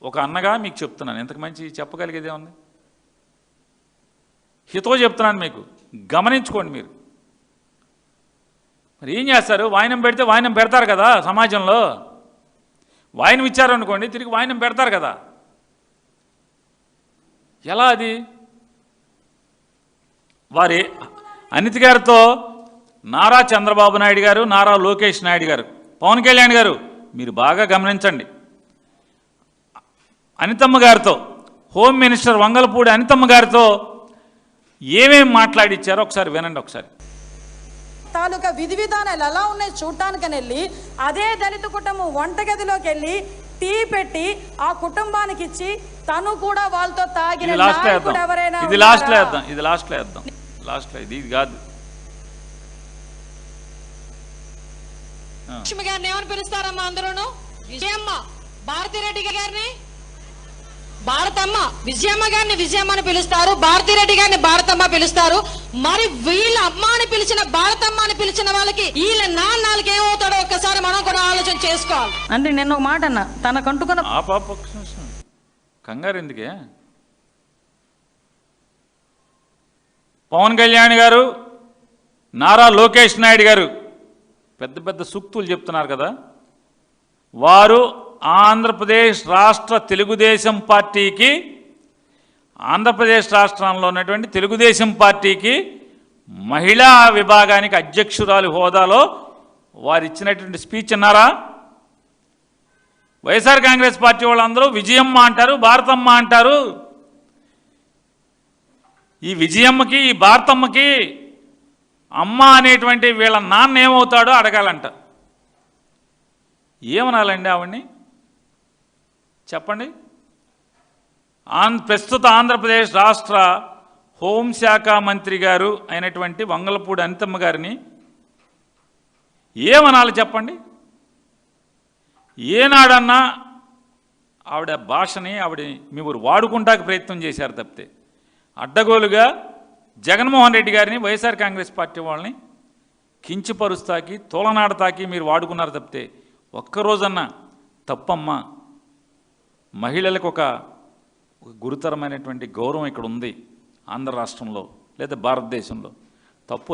ఒక అన్నగా మీకు చెప్తున్నాను, ఇంతకు మంచి చెప్పగలిగేదే ఉంది? హితో చెప్తున్నాను మీకు, గమనించుకోండి మీరు. మరి ఏం చేస్తారు? వాయినం పెడితే వాయినం పెడతారు కదా సమాజంలో. వాయినం ఇచ్చారనుకోండి, తిరిగి వాయినం పెడతారు కదా. ఎలా అది? వారి అనిత గారితో నారా చంద్రబాబు నాయుడు గారు, నారా లోకేష్ నాయుడు గారు, పవన్ కళ్యాణ్ గారు మీరు బాగా గమనించండి. అనితమ్మ గారితో, హోమ్ మినిస్టర్ వంగలపూడి అనితమ్మ గారితో ఏమేం మాట్లాడిచ్చారో ఒకసారి వినండి. ఒకసారి తాలూకా విధి విధానాలు ఎలా ఉన్నాయి చూడటానికని వెళ్ళి అదే దళిత కుటుంబం వంటగదిలోకి వెళ్ళి టీ పెట్టి ఆ కుటుంబానికి ఇచ్చి తను కూడా వాళ్ళతో తాగిన ఎవరైనా ఇది లాస్ట్లో వేద్దాం ఇది కాదు. లక్ష్మి గారిని ఏమని పిలుస్తారమ్మా అందరూను? విజయమ్మ. భారతిరెడ్డి గారిని భారతమ్మ, విజయమ్మ గారిని విజయమ్మ అని పిలుస్తారు, భారతిరెడ్డి గారిని భారతమ్మ పిలుస్తారు. మరి వీళ్ళ అమ్మ అని పిలిచిన భారతమ్మ అని పిలిచిన వాళ్ళకి వీళ్ళ నాన్నలకి ఏమవుతాడో ఒక్కసారి మనం కూడా ఆలోచన చేసుకోవాలి. అంటే నేను ఒక మాట అన్న, తనకంటుకున్న కంగారు ఎందుకే? పవన్ కళ్యాణ్ గారు, నారా లోకేష్ నాయుడు గారు పెద్ద పెద్ద సూక్తులు చెప్తున్నారు కదా. వారు ఆంధ్రప్రదేశ్ రాష్ట్ర తెలుగుదేశం పార్టీకి, ఆంధ్రప్రదేశ్ రాష్ట్రంలో ఉన్నటువంటి తెలుగుదేశం పార్టీకి మహిళా విభాగానికి అధ్యక్షురాలి హోదాలో వారు ఇచ్చినటువంటి స్పీచ్ అన్నారా? వైఎస్ఆర్ కాంగ్రెస్ పార్టీ వాళ్ళందరూ విజయమ్మ అంటారు, భారతమ్మ అంటారు. ఈ విజయమ్మకి, ఈ భారతమ్మకి అమ్మ అనేటువంటి వీళ్ళ నాన్న ఏమవుతాడో అడగాలంట. ఏమనాలండి ఆవిడ్ని? చెప్పండి. ప్రస్తుత ఆంధ్రప్రదేశ్ రాష్ట్ర హోంశాఖ మంత్రి గారు అయినటువంటి వంగలపూడి అనితమ్మ గారిని ఏమనాలి చెప్పండి? ఏనాడన్నా ఆవిడ భాషని మీరు వాడుకుంటానికి ప్రయత్నం చేశారు తప్పితే, అడ్డగోలుగా జగన్మోహన్ రెడ్డి గారిని, వైఎస్ఆర్ కాంగ్రెస్ పార్టీ వాళ్ళని కించపరుస్తాకి, తోలనాడతాకి మీరు వాడుకున్నారు తప్పితే ఒక్కరోజన్నా తప్పమ్మా, మహిళలకు ఒక గురుతరమైనటువంటి గౌరవం ఇక్కడ ఉంది ఆంధ్ర రాష్ట్రంలో లేదా భారతదేశంలో, తప్పు